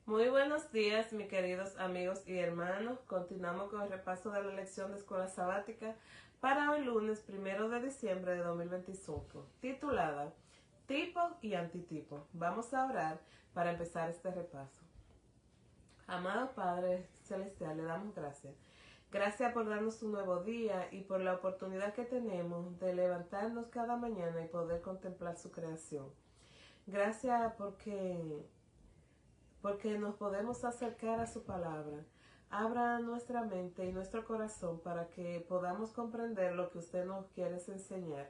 Muy buenos días, mis queridos amigos y hermanos. Continuamos con el repaso de la lección de escuela sabática para hoy lunes 1 de diciembre de 2025, titulada Tipo y Antitipo. Vamos a orar para empezar este repaso. Amado Padre Celestial, le damos gracias. Gracias por darnos un nuevo día y por la oportunidad que tenemos de levantarnos cada mañana y poder contemplar su creación. Gracias porque nos podemos acercar a su palabra. Abra nuestra mente y nuestro corazón para que podamos comprender lo que usted nos quiere enseñar.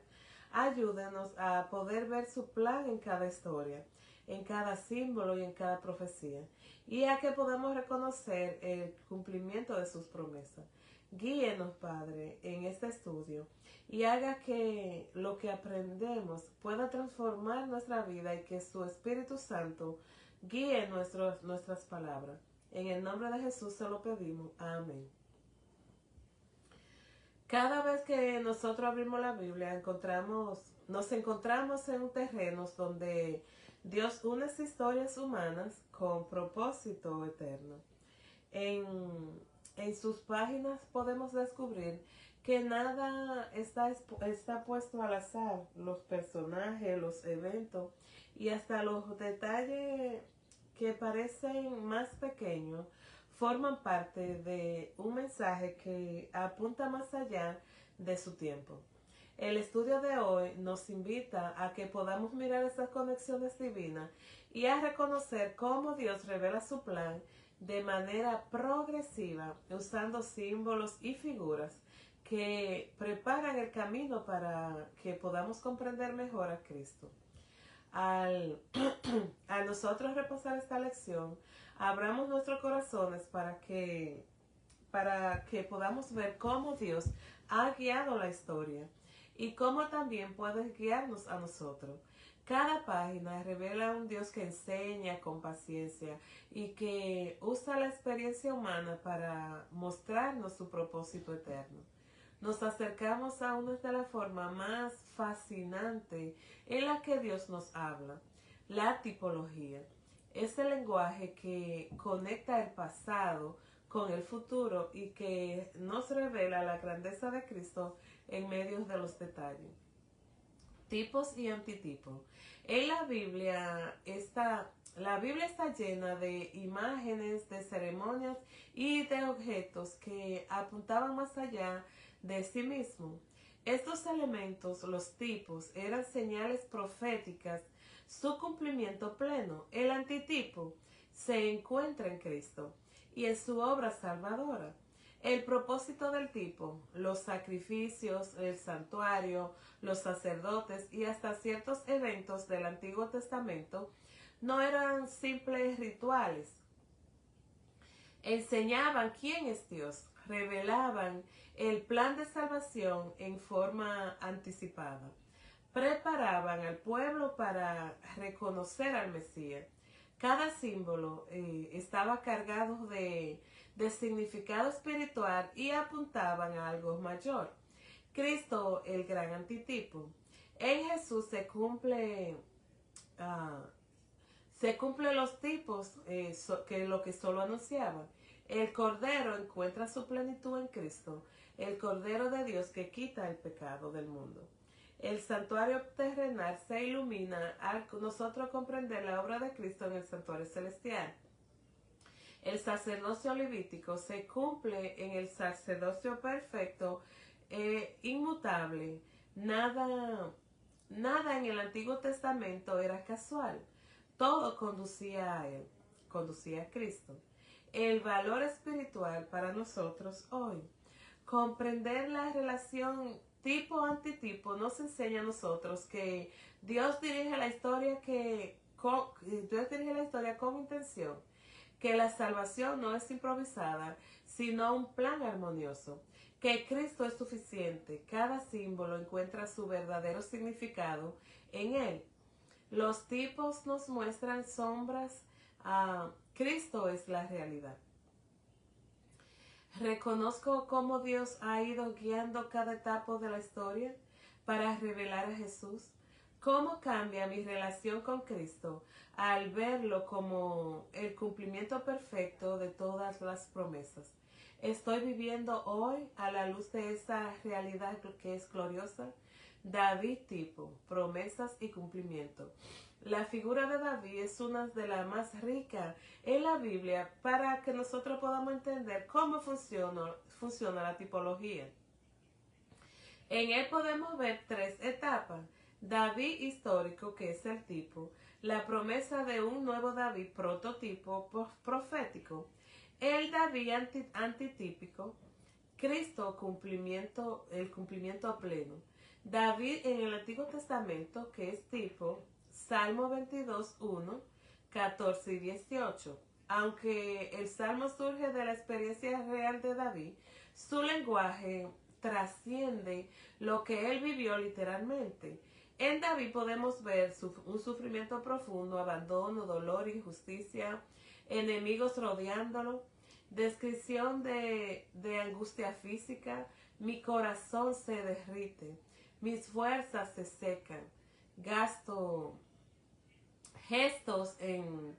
Ayúdenos a poder ver su plan en cada historia, en cada símbolo y en cada profecía, y a que podamos reconocer el cumplimiento de sus promesas. Guíenos, Padre, en este estudio y haga que lo que aprendemos pueda transformar nuestra vida y que su Espíritu Santo guíe nuestras palabras. En el nombre de Jesús se lo pedimos. Amén. Cada vez que nosotros abrimos la Biblia, nos encontramos en un terreno donde Dios une historias humanas con propósito eterno. En, en sus páginas podemos descubrir que nada está puesto al azar. Los personajes, los eventos y hasta los detalles que parecen más pequeños forman parte de un mensaje que apunta más allá de su tiempo. El estudio de hoy nos invita a que podamos mirar esas conexiones divinas y a reconocer cómo Dios revela su plan de manera progresiva, usando símbolos y figuras que preparan el camino para que podamos comprender mejor a Cristo. Al, a nosotros repasar esta lección, abramos nuestros corazones para que podamos ver cómo Dios ha guiado la historia y cómo también puede guiarnos a nosotros. Cada página revela un Dios que enseña con paciencia y que usa la experiencia humana para mostrarnos su propósito eterno. Nos acercamos a una de las formas más fascinantes en la que Dios nos habla, la tipología. Es el lenguaje que conecta el pasado con el futuro y que nos revela la grandeza de Cristo en medio de los detalles. Tipos y antitipos. En la Biblia está llena de imágenes, de ceremonias y de objetos que apuntaban más allá de sí mismo. Estos elementos, los tipos, eran señales proféticas, su cumplimiento pleno. El antitipo se encuentra en Cristo y en su obra salvadora. El propósito del tipo, los sacrificios, el santuario, los sacerdotes y hasta ciertos eventos del Antiguo Testamento no eran simples rituales. Enseñaban quién es Dios, revelaban el plan de salvación en forma anticipada, preparaban al pueblo para reconocer al Mesías. Cada símbolo estaba cargado de significado espiritual y apuntaban a algo mayor. Cristo, el gran antitipo. En Jesús uh, se cumplen los tipos que lo que solo anunciaban. El Cordero encuentra su plenitud en Cristo, el Cordero de Dios que quita el pecado del mundo. El santuario terrenal se ilumina al nosotros comprender la obra de Cristo en el santuario celestial. El sacerdocio levítico se cumple en el sacerdocio perfecto inmutable. Nada en el Antiguo Testamento era casual. Todo conducía a Él, conducía a Cristo. El valor espiritual para nosotros hoy. Comprender la relación tipo-antitipo nos enseña a nosotros que Dios dirige la historia con intención, que la salvación no es improvisada, sino un plan armonioso, que Cristo es suficiente, cada símbolo encuentra su verdadero significado en Él. Los tipos nos muestran sombras, Cristo es la realidad. Reconozco cómo Dios ha ido guiando cada etapa de la historia para revelar a Jesús. ¿Cómo cambia mi relación con Cristo al verlo como el cumplimiento perfecto de todas las promesas? ¿Estoy viviendo hoy a la luz de esa realidad que es gloriosa? David tipo, promesas y cumplimiento. La figura de David es una de las más ricas en la Biblia para que nosotros podamos entender cómo funciona la tipología. En él podemos ver tres etapas. David histórico, que es el tipo, la promesa de un nuevo David prototipo profético, el David antitípico, Cristo el cumplimiento pleno. David en el Antiguo Testamento, que es tipo, Salmo 22, 1, 14 y 18. Aunque el Salmo surge de la experiencia real de David, su lenguaje trasciende lo que él vivió literalmente. En David podemos ver un sufrimiento profundo, abandono, dolor, injusticia, enemigos rodeándolo, descripción de angustia física. Mi corazón se derrite, mis fuerzas se secan, gasto gestos en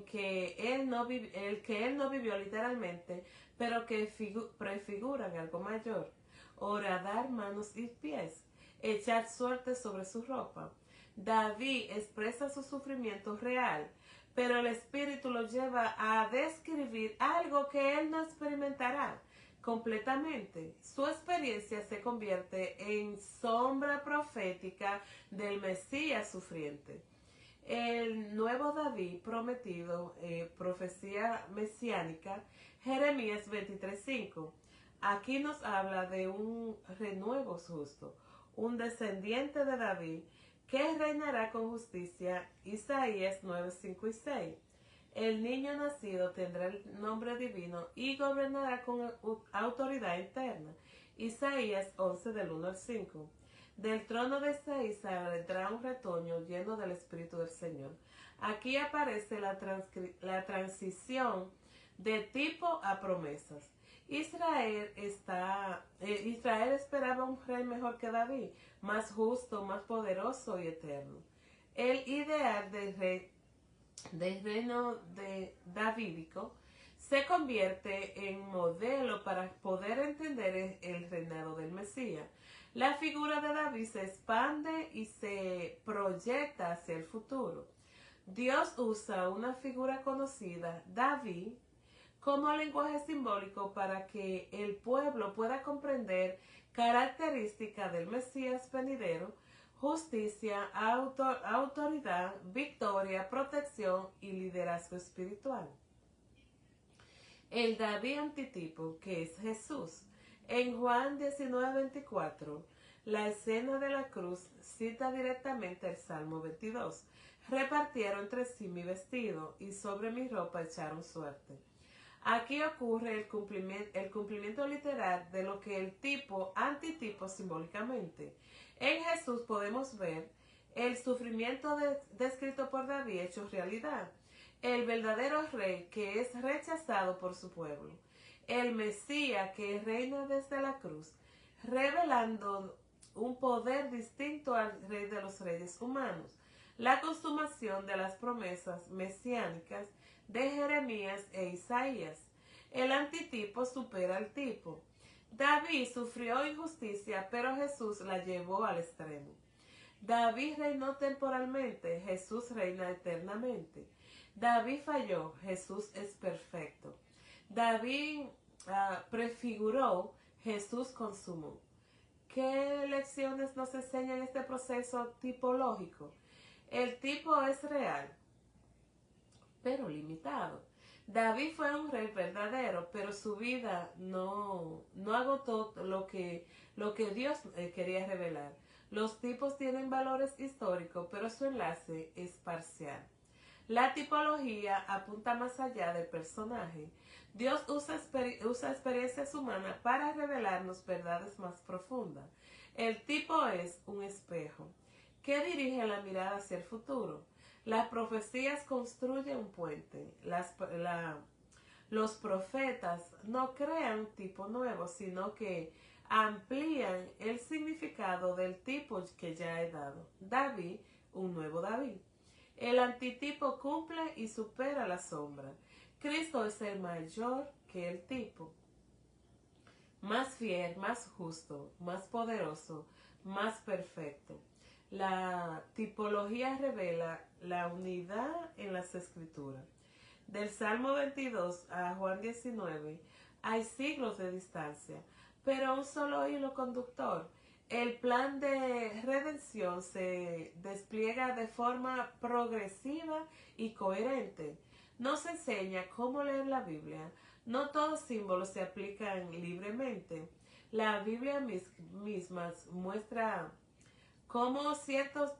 que él no vivió literalmente, pero que prefiguran algo mayor. Horadar manos y pies, echar suerte sobre su ropa. David expresa su sufrimiento real, pero el Espíritu lo lleva a describir algo que él no experimentará completamente. Su experiencia se convierte en sombra profética del Mesías sufriente. El nuevo David prometido, profecía mesiánica, Jeremías 23:5. Aquí nos habla de un renuevo justo, un descendiente de David que reinará con justicia, Isaías 9:5 y 6. El niño nacido tendrá el nombre divino y gobernará con autoridad eterna, Isaías 11 del 1 al 5. Del trono de Isaías saldrá un retoño lleno del Espíritu del Señor. Aquí aparece la transición de tipo a promesas. Israel esperaba un rey mejor que David, más justo, más poderoso y eterno. El ideal del reino davídico se convierte en modelo para poder entender el reinado del Mesías. La figura de David se expande y se proyecta hacia el futuro. Dios usa una figura conocida, David, como lenguaje simbólico para que el pueblo pueda comprender características del Mesías venidero: justicia, autoridad, victoria, protección y liderazgo espiritual. El David antitipo, que es Jesús. En Juan 19:24, la escena de la cruz cita directamente el Salmo 22. Repartieron entre sí mi vestido y sobre mi ropa echaron suerte. Aquí ocurre el cumplimiento literal de lo que el tipo antitipo simbólicamente. En Jesús podemos ver el sufrimiento descrito por David hecho realidad. El verdadero rey que es rechazado por su pueblo. El Mesías que reina desde la cruz, revelando un poder distinto al rey de los reyes humanos. La consumación de las promesas mesiánicas de Jeremías e Isaías. El antitipo supera al tipo. David sufrió injusticia, pero Jesús la llevó al extremo. David reinó temporalmente, Jesús reina eternamente. David falló, Jesús es perfecto. David prefiguró, Jesús consumó. ¿Qué lecciones nos enseña este proceso tipológico? El tipo es real, pero limitado. David fue un rey verdadero, pero su vida no agotó lo que Dios quería revelar. Los tipos tienen valores históricos, pero su enlace es parcial. La tipología apunta más allá del personaje. Dios usa experiencias humanas para revelarnos verdades más profundas. El tipo es un espejo que dirige la mirada hacia el futuro. Las profecías construyen un puente. Los profetas no crean un tipo nuevo, sino que amplían el significado del tipo que ya he dado. David, un nuevo David. El antitipo cumple y supera la sombra. Cristo es el mayor que el tipo. Más fiel, más justo, más poderoso, más perfecto. La tipología revela la unidad en las escrituras. Del Salmo 22 a Juan 19 hay siglos de distancia, pero un solo hilo conductor. El plan de redención se despliega de forma progresiva y coherente. Nos enseña cómo leer la Biblia. No todos símbolos se aplican libremente. La Biblia misma muestra cómo ciertos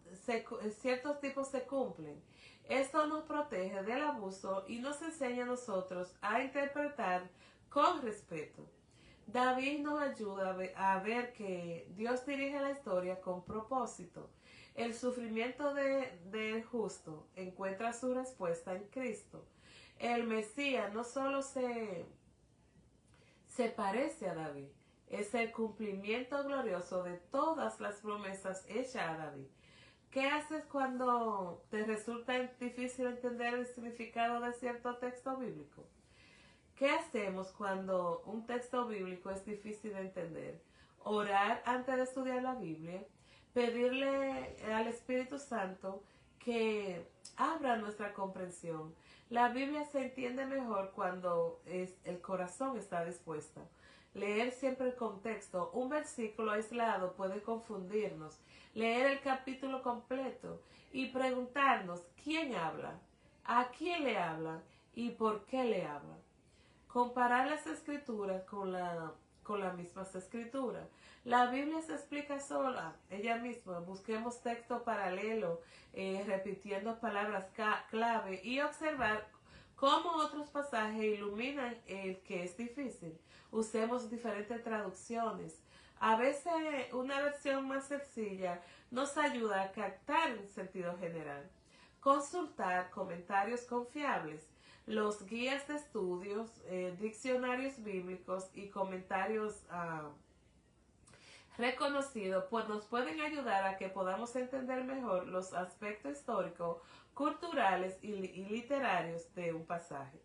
tipos se cumplen. Esto nos protege del abuso y nos enseña a nosotros a interpretar con respeto. David nos ayuda a ver que Dios dirige la historia con propósito. El sufrimiento del justo encuentra su respuesta en Cristo. El Mesías no solo se parece a David, es el cumplimiento glorioso de todas las promesas hechas a David. ¿Qué haces cuando te resulta difícil entender el significado de cierto texto bíblico? ¿Qué hacemos cuando un texto bíblico es difícil de entender? Orar antes de estudiar la Biblia, pedirle al Espíritu Santo que abra nuestra comprensión. La Biblia se entiende mejor cuando el corazón está dispuesto. Leer siempre el contexto. Un versículo aislado puede confundirnos. Leer el capítulo completo y preguntarnos quién habla, a quién le habla y por qué le habla. Comparar las escrituras con las mismas escrituras. La Biblia se explica sola, ella misma. Busquemos texto paralelo, repitiendo palabras clave y observar cómo otros pasajes iluminan el que es difícil. Usemos diferentes traducciones. A veces una versión más sencilla nos ayuda a captar el sentido general. Consultar comentarios confiables. Los guías de estudios, diccionarios bíblicos y comentarios reconocidos pues nos pueden ayudar a que podamos entender mejor los aspectos históricos, culturales y literarios de un pasaje,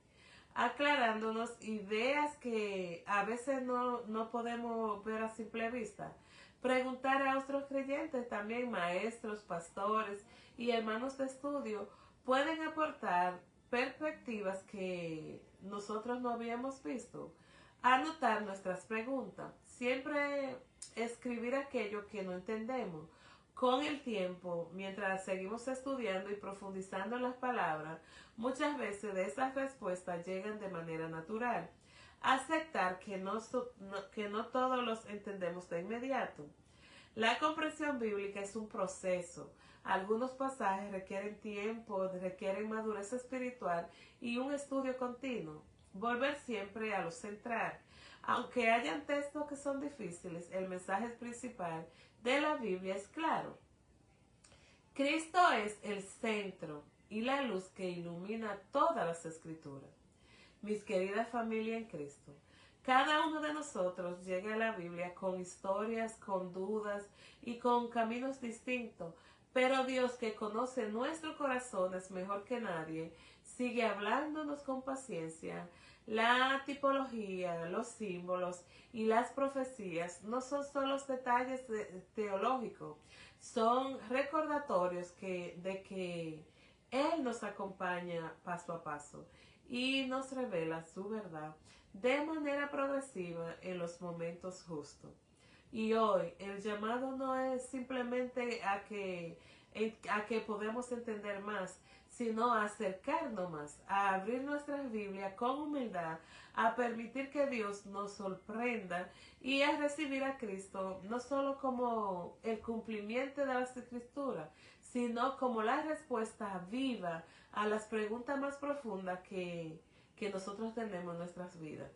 aclarándonos ideas que a veces no podemos ver a simple vista. Preguntar a otros creyentes, también maestros, pastores y hermanos de estudio, pueden aportar perspectivas que nosotros no habíamos visto. Anotar nuestras preguntas. Siempre escribir aquello que no entendemos. Con el tiempo, mientras seguimos estudiando y profundizando en las palabras, muchas veces de esas respuestas llegan de manera natural. Aceptar que no todos los entendemos de inmediato. La comprensión bíblica es un proceso. Algunos pasajes requieren tiempo, requieren madurez espiritual y un estudio continuo. Volver siempre a lo central. Aunque hayan textos que son difíciles, el mensaje principal de la Biblia es claro. Cristo es el centro y la luz que ilumina todas las escrituras. Mis queridas familias en Cristo, cada uno de nosotros llega a la Biblia con historias, con dudas y con caminos distintos, pero Dios, que conoce nuestros corazones mejor que nadie, sigue hablándonos con paciencia. La tipología, los símbolos y las profecías no son solo detalles teológicos, son recordatorios de que Él nos acompaña paso a paso y nos revela su verdad de manera progresiva en los momentos justos. Y hoy el llamado no es simplemente a que podemos entender más, sino a acercarnos más, a abrir nuestras Biblias con humildad, a permitir que Dios nos sorprenda y a recibir a Cristo no solo como el cumplimiento de las Escrituras, sino como la respuesta viva a las preguntas más profundas que nosotros tenemos en nuestras vidas.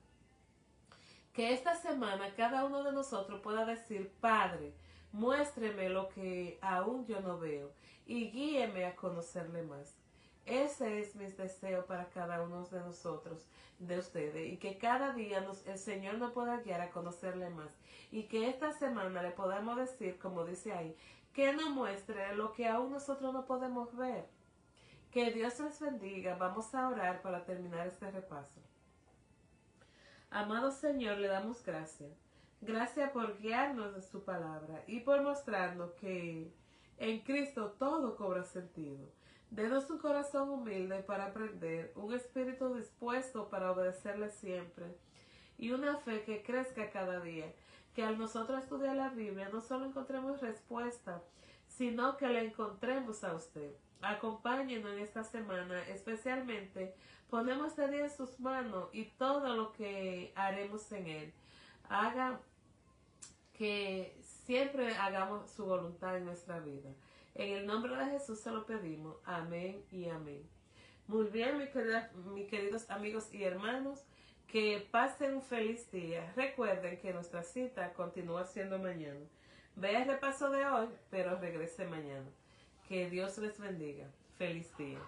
Que esta semana cada uno de nosotros pueda decir: Padre, muéstreme lo que aún yo no veo y guíeme a conocerle más. Ese es mi deseo para cada uno de nosotros, de ustedes, y que cada día el Señor nos pueda guiar a conocerle más, y que esta semana le podamos decir, como dice ahí, que nos muestre lo que aún nosotros no podemos ver. Que Dios les bendiga. Vamos a orar para terminar este repaso. Amado Señor, le damos gracias. Gracias por guiarnos de su palabra y por mostrarnos que en Cristo todo cobra sentido. Denos un corazón humilde para aprender, un espíritu dispuesto para obedecerle siempre y una fe que crezca cada día. Que al nosotros estudiar la Biblia no solo encontremos respuesta, sino que la encontremos a usted. Acompáñenos en esta semana, especialmente ponemos este día en sus manos y todo lo que haremos en él. Haga que siempre hagamos su voluntad en nuestra vida. En el nombre de Jesús se lo pedimos. Amén y amén. Muy bien, mis queridos amigos y hermanos, que pasen un feliz día. Recuerden que nuestra cita continúa siendo mañana. Vea el repaso de hoy, pero regrese mañana. Que Dios les bendiga. Feliz día.